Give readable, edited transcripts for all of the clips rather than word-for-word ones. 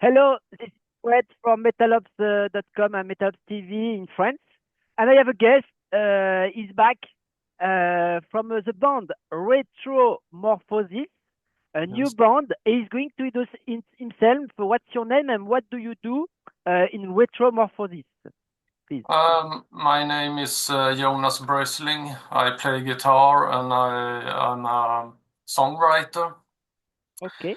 Hello, this is Fred from metal-SWE.com and metal TV in France. And I have a guest. He's back from the band Retromorphosis, a new Yes. band. He's going to introduce himself. What's your name and what do you do in Retromorphosis, please? My name is Jonas Bryssling. I play guitar and I'm a songwriter. Okay.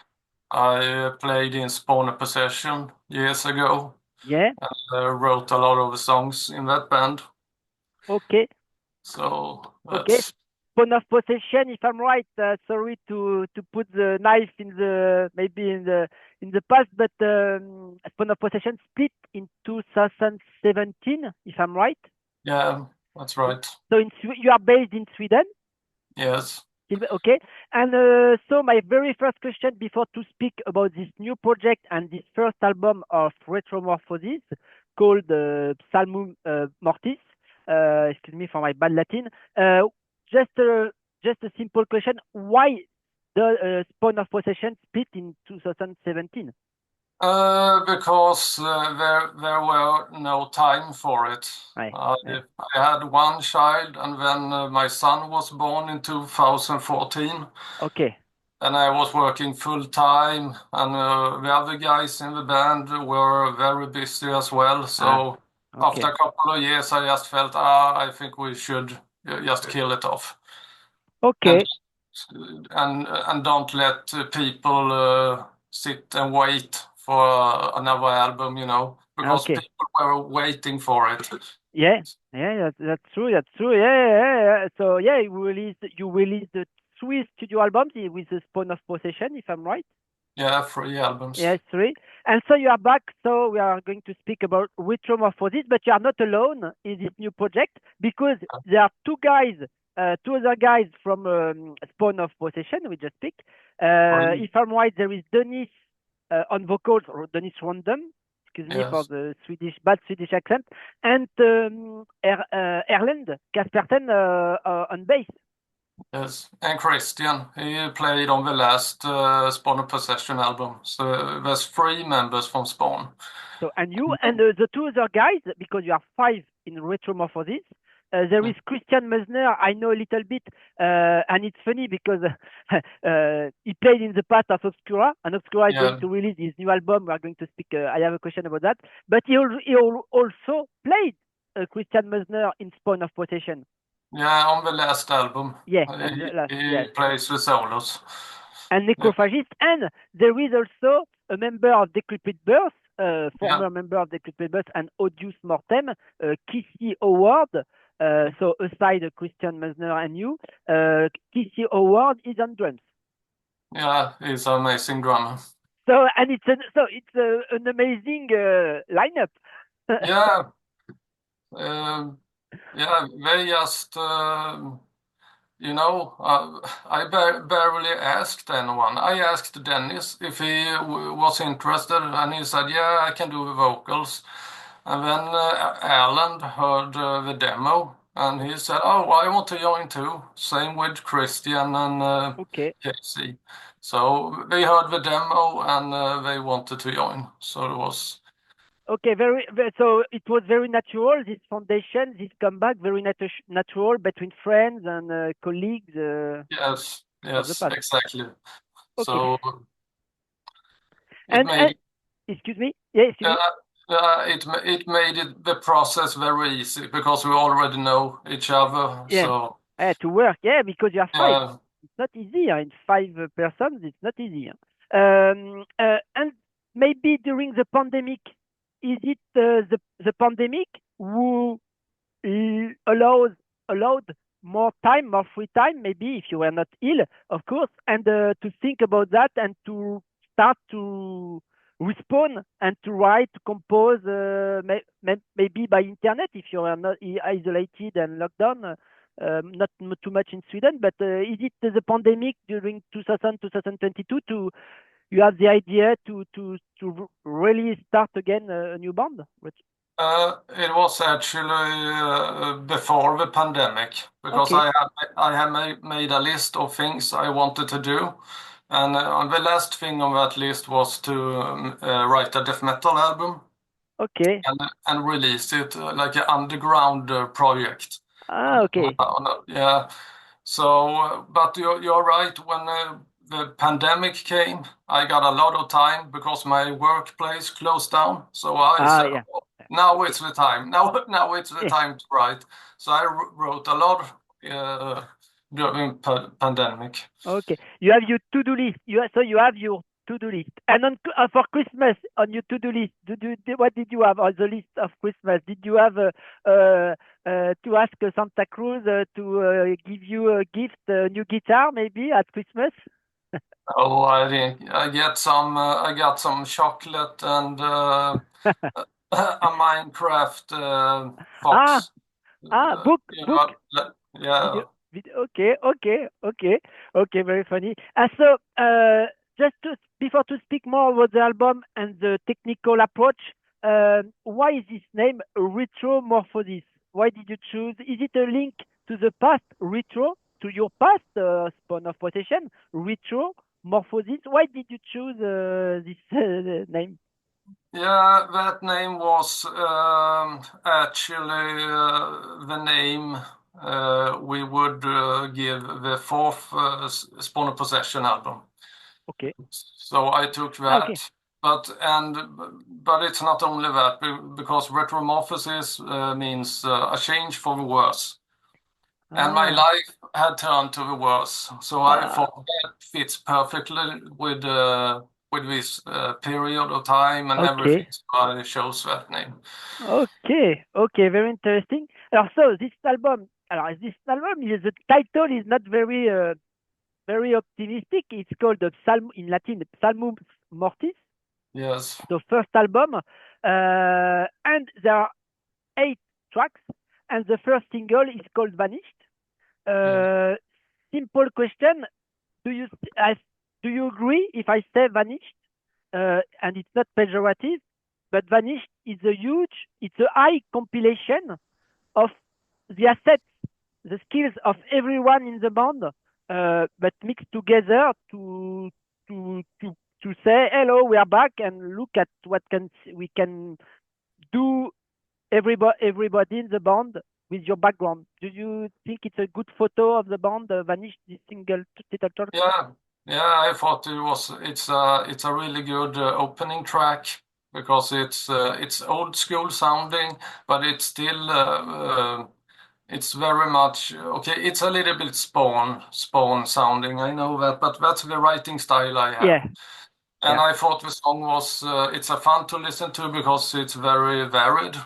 I played in Spawn Possession years ago Yeah. and wrote a lot of songs in that band. Okay. So Okay. that's, Pawn of possession, if I'm right. Sorry to put the knife in the maybe in the past, but pawn of possession split in 2017, if I'm right. yeah, that's right. So you are based in Sweden. Yes. Okay. And so my very first question before to speak about this new project and this first album of Retromorphosis called Psalmus Mortis. Excuse me for my bad Latin. Just a just a simple question. Why the Spawn of Possession split in 2017? Because there were no time for it. Right. I, Yeah. I had one child, and when my son was born in 2014, Okay. and I was working full time, and the other guys in the band were very busy as well. Ah. So after Okay. a couple of years, I just felt, I think we should just kill it off, and Okay. and don't let people sit and wait for another album, because Okay. people were waiting for it. Yeah, yeah, that's true. That's true. Yeah, yeah, yeah, yeah. So yeah, you released the three studio albums with the Spawn of Possession, if I'm right. Yeah, 3 albums. Yes, three. And so you are back. So we are going to speak about Retromorphosis, but you are not alone in this new project because there are two other guys from Spawn of Possession. We just picked. Three. If I'm right, there is Denis on vocals, or Denis Random. Excuse me for Yes. the bad Swedish accent, and Erlend Kaspersen on bass. Yes, and Christian, he played on the last Spawn of Possession album. So there's 3 members from Spawn. So, and you and the two other guys, because you are five in Retromorphosis, there Yeah, is Christian Mesner. I know a little bit, and it's funny because he played in the past of Obscura, and Obscura is going yeah, to release his new album. We are going to speak. I have a question about that. But also played Christian Mesner in Spawn of Possession. yeah, on the last album. Yeah, and He, the last, he yes, plays the solos. and Yeah, Necrophagist. And there is also a member of Découvrez, yeah, former member of Découvrez and Odious Mortem, Kissy Howard. So aside Christian Mesner and you, Kissy Howard is on drums. yeah, he's an amazing drummer. So and an amazing lineup. Yeah, um, yeah, they just, I barely asked anyone. I asked Dennis if he was interested, and he said, "Yeah, I can do the vocals." And then Alan heard the demo, and he said, "Oh, I want to join too." Same with Christian and Okay. Casey. So they heard the demo, and they wanted to join. So it was, Okay, so it was very natural, this foundation, this comeback, very natural between friends and colleagues yes, of the yes, past. exactly. Okay. So it And made excuse me. Yeah, excuse uh, me. it made the process very easy because we already know each other. Yeah. So To work. Yeah, because you are five. yeah, It's not easy. In five persons, it's not easy. And maybe during the pandemic, is it the pandemic who allowed more time, more free time, maybe if you were not ill, of course, and to think about that and to start to respond and to write, to compose, maybe by internet if you are not isolated and locked down. Not too much in Sweden, but is it the pandemic during 2022 to you have the idea to really start again a new band? it was actually before the pandemic because Okay. I had made a list of things I wanted to do, And the last thing on that list was to write a death metal album Okay. and release it like an underground project. Okay. Yeah. So, but you're right. When the pandemic came, I got a lot of time because my workplace closed down. So I said, Yeah. "Oh, now it's the time. Now it's the time to write." So I wrote a lot during pandemic. Okay. You have your to-do list. So you have your to-do list. And for Christmas, on your to-do list, what did you have on the list of Christmas? Did you have to ask Santa Cruz to give you a gift, a new guitar, maybe at Christmas? Oh, I think I get some. I got some chocolate and a Minecraft ah, fox. book, You book. know, yeah. Okay, very funny. So, just before to speak more about the album and the technical approach, why is this name Retromorphosis? Why did you choose? Is it a link to the past, retro, to your past spawn of possession, Retromorphosis? Why did you choose this name? Yeah, that name was actually the name we would give the fourth Spawn of Possession album. Okay. So I took Okay. that, but it's not only that because retromorphosis means a change for the worse. And my life had turned to the worse, so I thought that fits perfectly with this period of time and everything. Okay. So I chose that name. Okay, very interesting. Alors, so this album is the title is not very optimistic. It's called the Psalm in Latin, Psalmus Mortis. Yes. The first album, and there are 8 tracks, and the first single is called Vanished. Simple question: do you agree if I say Vanished? And it's not pejorative, but Vanished is it's a high compilation of the assets, the skills of everyone in the band, but mixed together to say hello, we are back, and look at what we can do. Everybody in the band with your background. Do you think it's a good photo of the band, Vanished, this single title track? Yeah, I thought it's a really good opening track because it's old school sounding, but it's still it's very much okay. It's a little bit Spawn sounding. I know that, but that's the writing style I have. Yeah. And I thought the song was it's a fun to listen to because it's very varied.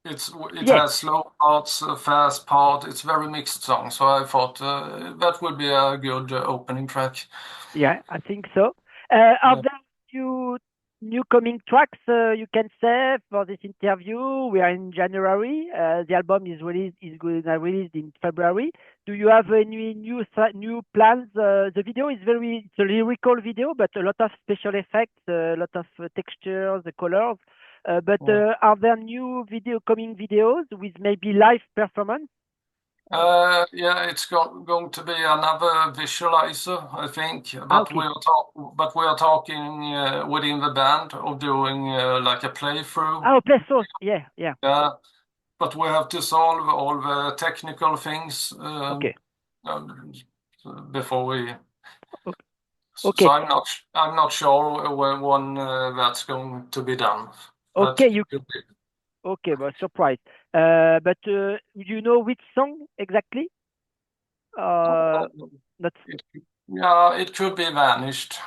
It Yeah. has slow parts, fast part. It's very mixed song. So I thought that would be a good opening track. Yeah, I think so. Are there new coming tracks you can say for this interview? We are in January. The album is going to released in February. Do you have any new plans? The video is it's a lyrical video, but a lot of special effects, a lot of textures, the colors. But are there new coming videos with maybe live performance? Yeah, it's going to be another visualizer, I think. But we are talking within the band of doing like a playthrough. Oh, playthrough. Yeah. Yeah, but we have to solve all the technical things Okay. before we. Okay. So I'm not sure when that's going to be done. Okay, okay, but surprise. But you know which song exactly? Not It could be Vanished.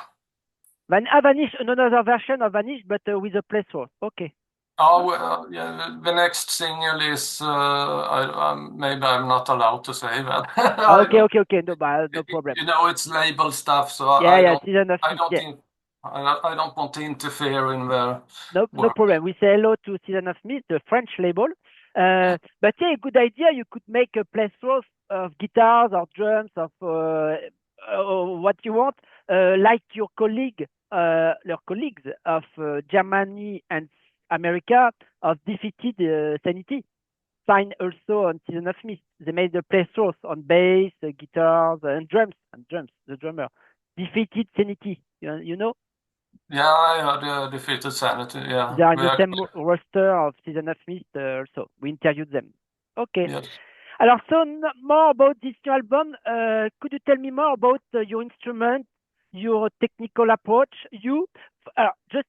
Vanish, another version of Vanish, but with a playthrough. Okay. Oh, well, yeah, the next single is maybe I'm not allowed to say that. Okay. No problem. You know, it's label stuff, so Season of I Mist, don't yeah. think I don't want to interfere in their No work. problem. We say hello to Season of Mist, the French label. But yeah, a good idea. You could make a playthrough of guitars or drums of what you want, like your colleagues of Germany and America of defeated Sanity. Signed also on Season of Mist. They made the playthroughs on bass, guitars, and drums. The drummer. Defeated Sanity. You know? Yeah, I heard Defeated Sanity. Yeah, They are in we the same actually, roster of Season of Mist also. We interviewed them. Okay. yes. Alors, so more about this new album. Could you tell me more about your instrument, your technical approach? Just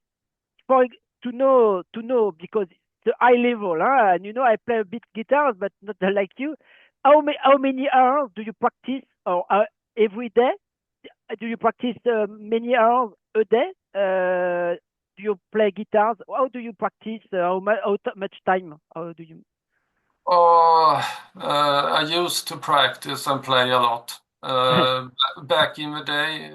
for to know because the high level, huh? And I play a bit guitars, but not like you. How many hours do you practice or every day? Do you practice many hours a day? Do you play guitars? How do you practice? Much time? How do you? Oh, I used to practice and play a lot. Back in the day,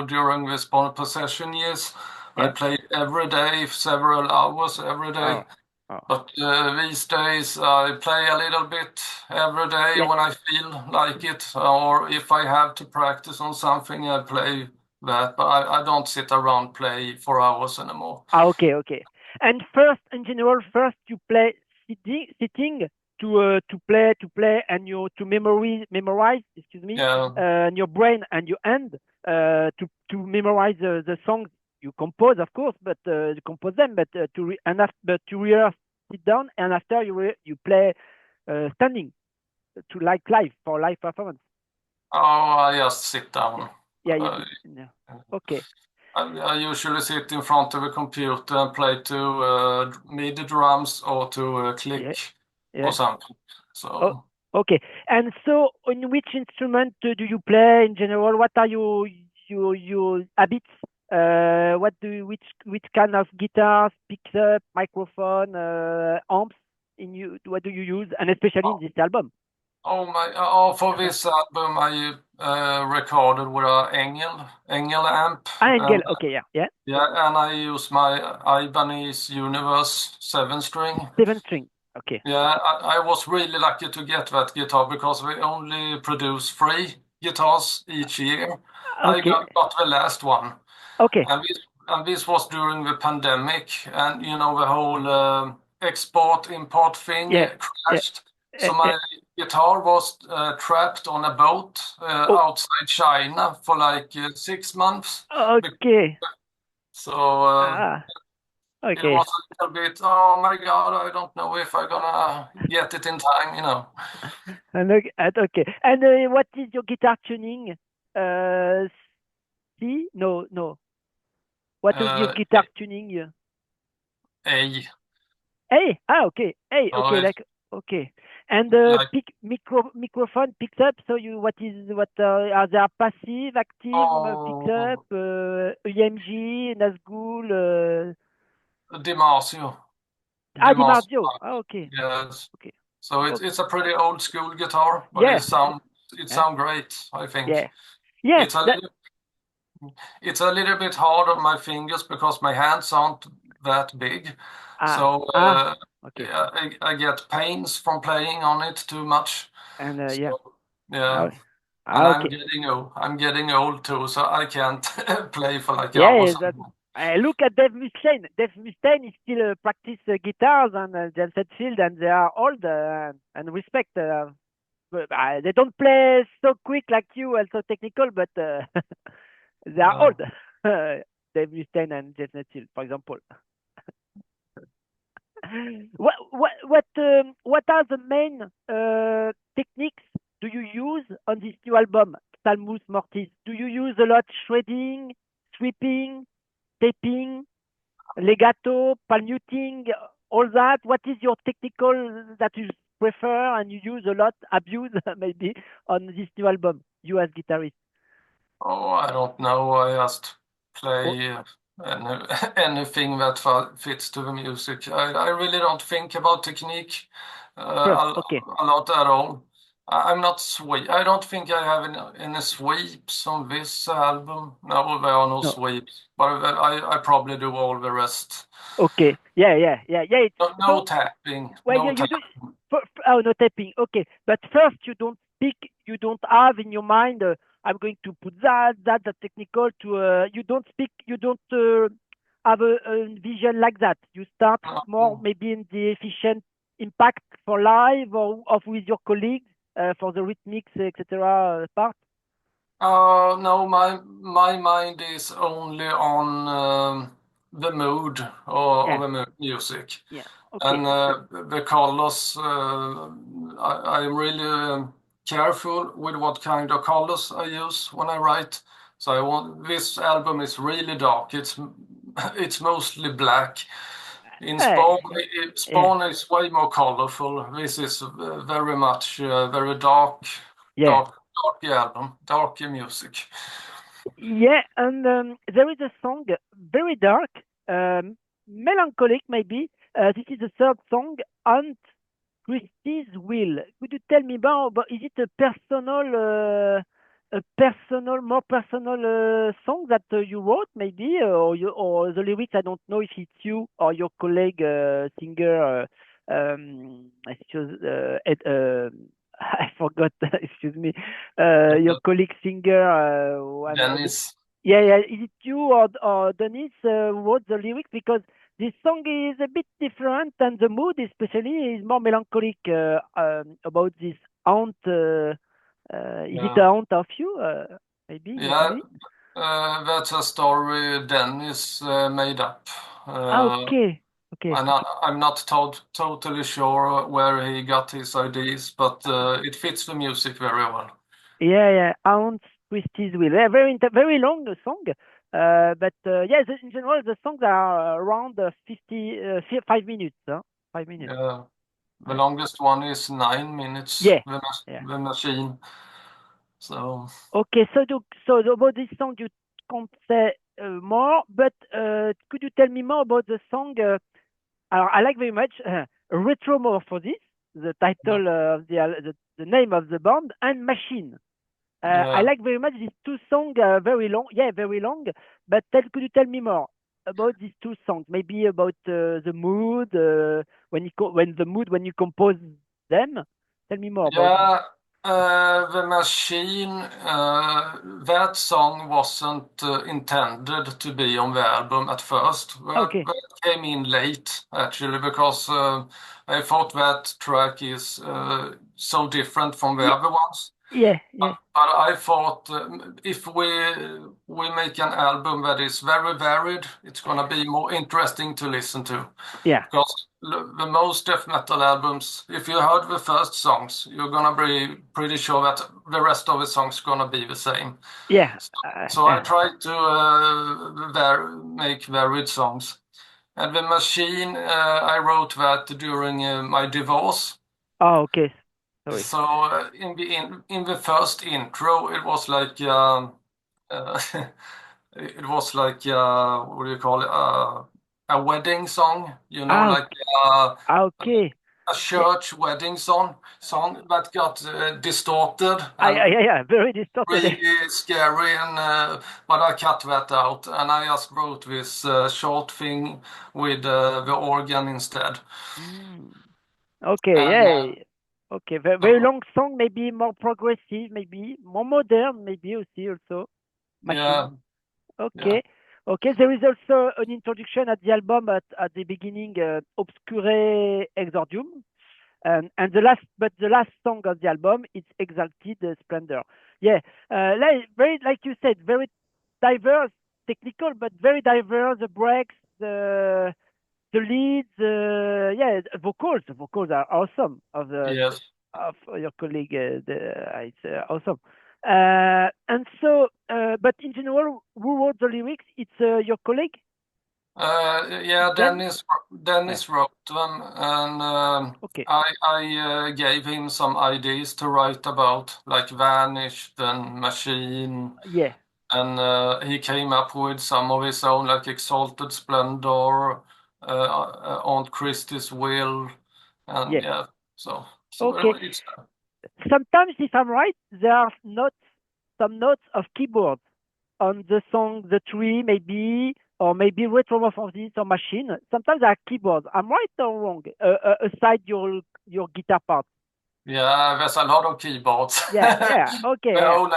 during the Spawn Possession years, I Yeah. played every day, several hours every day. Oh, oh. But these days, I play a little bit every day Yeah. when I feel like it, or if I have to practice on something, I play that. But I don't sit around play for hours anymore. Okay, okay. And first, in general, first you play sitting to play, and you to memorize. Excuse me, Yeah. and your brain and your hand to memorize the songs you compose, of course, but you compose them, but but to rehearse, sit down, and after you play standing to like live for live performance. Oh, I just sit down. Yeah, you Uh, sit. Yeah. Okay. I usually sit in front of a computer and play to MIDI drums or to Yeah. click or Yeah. something. Oh, So, okay. And so, on which instrument do you play in general? What are your habits? Which kind of guitars, picks up, microphone, amps in you? What do you use? And especially in oh, this album. for this album, I recorded with a Engel amp, Engel. and Okay, yeah, yeah. yeah, and I use my Ibanez Universe 7-string. Seven string. Okay, Yeah, I was really lucky to get that guitar because we only produce 3 guitars each year. I okay, got the last one. okay. And this was during the pandemic, and the whole export-import thing Yeah, yeah. crashed. So my guitar was trapped on a boat Oh, outside China for like 6 months. Bec- okay. So Ah, it okay. was a little bit, oh my God, I don't know if I'm gonna get it in time. Okay. And what is your guitar tuning? Uh, C? No, no. What is your Uh, guitar tuning? A, A. Ah, okay. A. no, Okay, it's okay. And like, microphone picks up. So what are there passive, active picks up? oh, EMG, Nazgul. DiMarzio. Di DiMarzio. Marzio. Ah, okay. Yes. Okay. So it's Okay. it's a pretty old school guitar, but it Yeah. sound it Yeah. sound great, I think. Yeah. Yeah. It's a That. little it's a little bit hard on my fingers because my hands aren't that big. Ah. So Ah. Okay. yeah, I get pains from playing on it too much. And yeah. So Ah, yeah, and I'm okay. getting old. I'm getting old too, so I can't play for like Yeah, hours that. anymore. I look at Dave Mustaine. Dave Mustaine is still practice guitars and James Hetfield, and they are old and respect. But, they don't play so quick like you and so technical, but they are Uh, old. Dave Mustaine and James Hetfield, for example. What are the main techniques do you use on this new album, Psalmus Mortis? Do you use a lot shredding, sweeping, taping, legato, palm muting, all that? What is your technical that you prefer and you use a lot, abuse maybe on this new album, you as guitarist? Oh, I don't know. I just Oh, play anything that fits to the music. I really don't think about technique first, okay. a lot at all. I'm not sweep. I don't think I have any sweeps on this album. No, there are no No. sweeps, but I probably do all the rest. Okay. Yeah. It's No, no so tapping, well, no yeah, you do. tapping. Oh, no tapping. Okay, but first you don't speak. You don't have in your mind. I'm going to put that technical to. You don't speak. You don't have a vision like that. You start more No. maybe in the efficient impact for live or with your colleagues for the rhythmics, etc. part. No, my mind is only on the mood of Yeah, the music. yeah. Okay. And the colors, I'm really careful with what kind of colors I use when I write. So I want this album is really dark. It's mostly black. In Spawn, Uh, yeah, Spawn is way more colorful. This is very much very dark, yeah. dark, dark album, dark music. Yeah, and there is a song, very dark, melancholic maybe. This is the third song, and Christie's Will. Could you tell me about is it more personal song that you wrote maybe, or the lyrics? I don't know if it's you or your colleague singer. Excuse, I forgot. Excuse me. Your colleague singer. One of the, Dennis. yeah, yeah. Is it you or Denise who wrote the lyrics? Because this song is a bit different, and the mood, especially, is more melancholic about this aunt. Is it the Yeah, aunt of you? Maybe you tell yeah. me. That's a story Dennis made up. Ah, Uh, okay, okay, okay. I'm not totally sure where he got his ideas, but it fits the music very well. Yeah, yeah. Aunt Christie's Will. Yeah, very long song. But yeah, in general, the songs are around 5 minutes. Huh? 5 minutes. The Ouais. longest one is 9 minutes, Yeah, yeah. the machine. So, Okay, so about this song, you can't say more, but could you tell me more about the song? I like very much Retromorphosis, the yeah. title of the name of the band, and Machine. I Yeah. like very much these two songs, very long, yeah, very long. But could you tell me more about these two songs? Maybe about the mood when you compose them. Tell me more about this. Yeah, the machine, that song wasn't intended to be on the album at first. Okay, That came in late, actually, because I thought that track is so different from the yeah, other ones. yeah, yeah, But I thought if we make an album that is very varied, it's gonna be more interesting to listen to. yeah, Because the most death metal albums, if you heard the first songs, you're gonna be pretty sure that the rest of the songs gonna be the same. yeah. So I tried to make varied songs. And the machine, I wrote that during my divorce. Oh, okay. Sorry. So in the first intro, it was like uh, it was like what do you call it? A wedding song, Ah, like uh, okay. a Yeah, church wedding song that got distorted yeah, and yeah, yeah. Very distorted. really scary, and but I cut that out, and I just wrote this short thing with the organ instead. Mm. Okay, And yeah. Okay, very so, long song, maybe more progressive, maybe more modern, maybe also machine. yeah, yeah, Okay, okay. There is also an introduction at the album at the beginning, Obscure Exordium, and the last song of the album it's Exalted Splendor. Yeah, like you said, very diverse, technical, but very diverse. The breaks, the leads, yeah, the vocals are awesome yes. of your colleague. It's awesome. And so, but in general, who wrote the lyrics? It's your colleague, Yeah, then. Dennis wrote them, and Okay. I gave him some ideas to write about, like Vanished and Machine, Yeah. and he came up with some of his own, like Exalted Splendor, Aunt Christie's Will, and Yeah. yeah, so Okay. it's Sometimes, if I'm right, there are some notes of keyboard on the song, the tree maybe, or maybe Retromorphosis or machine. Sometimes there are keyboards. I'm right or wrong? Aside your guitar part. yeah, there's a lot of keyboards. Yeah, yeah, okay, yeah, Well,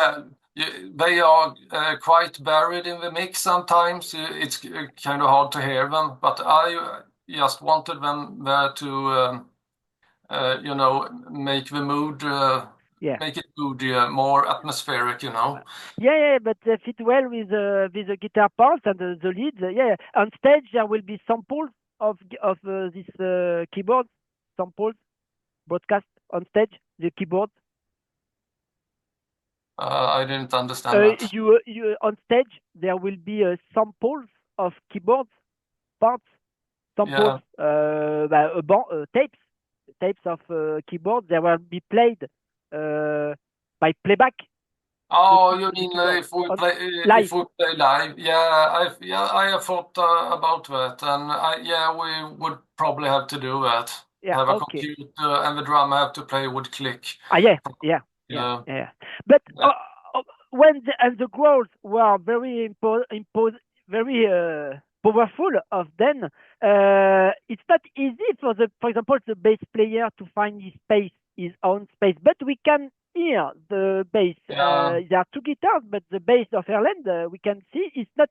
they are quite buried in the mix sometimes. It's kind of hard to hear them, but I just wanted them there to, make the mood Yeah. make it moody, more atmospheric, you know. Yeah, but they fit well with the guitar parts and the leads. Yeah, on stage there will be samples of this keyboard samples broadcast on stage the keyboard. I didn't understand that. You on stage there will be samples of keyboard parts, samples, Yeah. tapes of keyboard. They will be played by playback. Oh, you The mean keyboard if live. we play live? I have thought about that, and we would probably have to do that. Yeah, Have a okay. computer, and the drummer have to play with click. Yeah. Yeah. But Yeah. when the growls were very very powerful of them, it's not easy for example, the bass player to find his own space. But we can hear the bass. Yeah. There are two guitars, but the bass of Erland, we can see it's not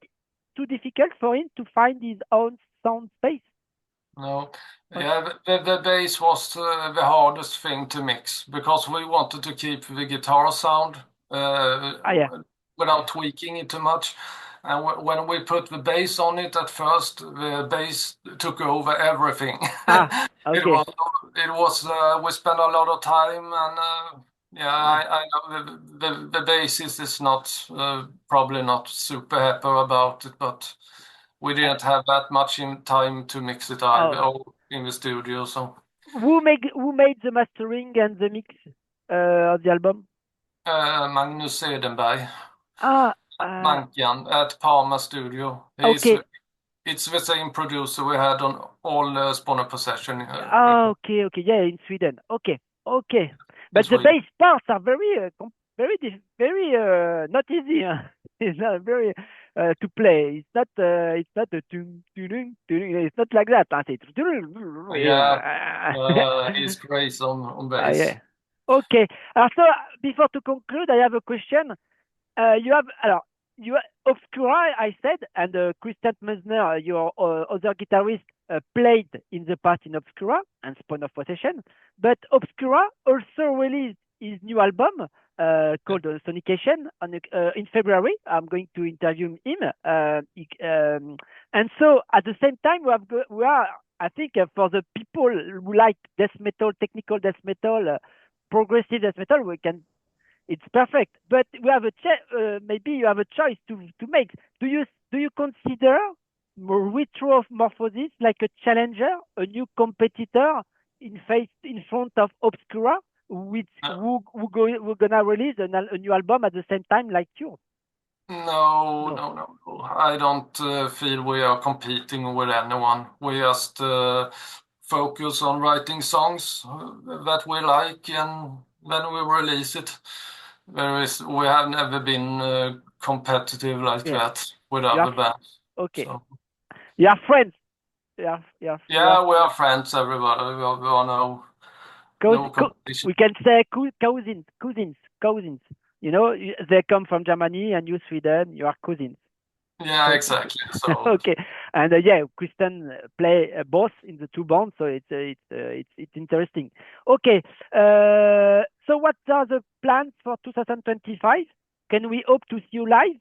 too difficult for him to find his own sound space. No. Yeah, the bass was the hardest thing to mix because we wanted to keep the guitar sound Yeah. without tweaking it too much. And when we put the bass on it at first, the bass took over everything. Okay. It was we spent a lot of time, and I know the bassist is not probably not super happy about it, but we didn't have that much in time to mix it either in the studio. So who made the mastering and the mix of the album? Magnus Edenberg, Ah, Mankan at Parma Studio. okay. It's the same producer we had on all Spawner Possession records Okay. Yeah, in Sweden. Okay. in But the Sweden. bass parts are very not easy. It's not very to play. It's not a tung, tung, tung. It's not like that. Yeah, he's crazy on bass. Yeah. Okay. So before to conclude, I have a question. You have Obscura, I said, and Christian Mesner, your other guitarist, played in the past in Obscura and Spawn of Possession. But Obscura also released his new album called Sonication in February. I'm going to interview him. And so at the same time, we are I think for the people who like death metal, technical death metal, progressive death metal, it's perfect. But we have maybe you have a choice to make. Do you consider Retromorphosis like a challenger, a new competitor in front of Obscura, who gonna release a new album at the same time like you? No. I don't feel we are competing with anyone. We just focus on writing songs that we like, and then we release it. We have never been competitive like Yeah. that with other bands. Okay. So. You are friends. Yeah. We are friends, everybody. We are no competition. We can say cousins. You know, they come from Germany and you Sweden. You are cousins. Yeah, exactly. So okay, and Kristen play both in the two bands, so it's interesting. Okay, so what are the plans for 2025? Can we hope to see you live?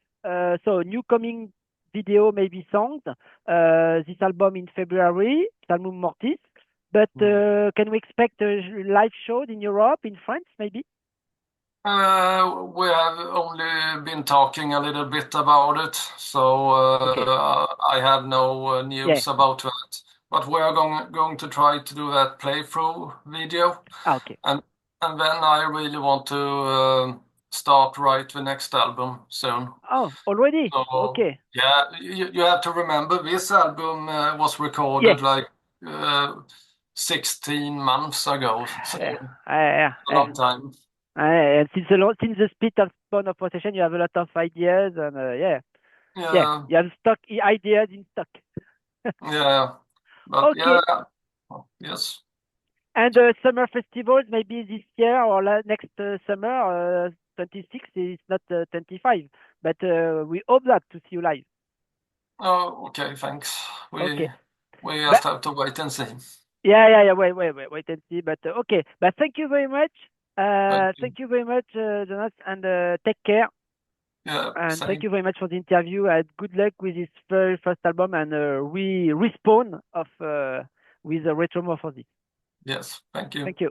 So new coming video, maybe songs. This album in February, Psalmus Mortis. But can we expect live shows in Europe, in France, maybe? we have only been talking a little bit about it, so I have no news about that. But we are going to try to do that playthrough video. Okay. And then I really want to start write the next album soon. Oh, already? So, okay. Yeah, you have to remember this album was recorded like 16 months ago. So a long time. And since the split of Spawn of Possession, you have a lot of ideas, and you have ideas in stock. But okay. Yes. And summer festivals, maybe this year or next summer, 26 is not 25, but we hope that to see you live. Oh, okay, thanks. Okay. We just have to wait and see. Yeah. Wait and see. But okay. But thank you very much. Thank you very much, Jonas, and take care. Yeah, And same. thank you very much for the interview. And good luck with this very first album and respawn of with the Retromorphosis. Yes, thank you. Thank you.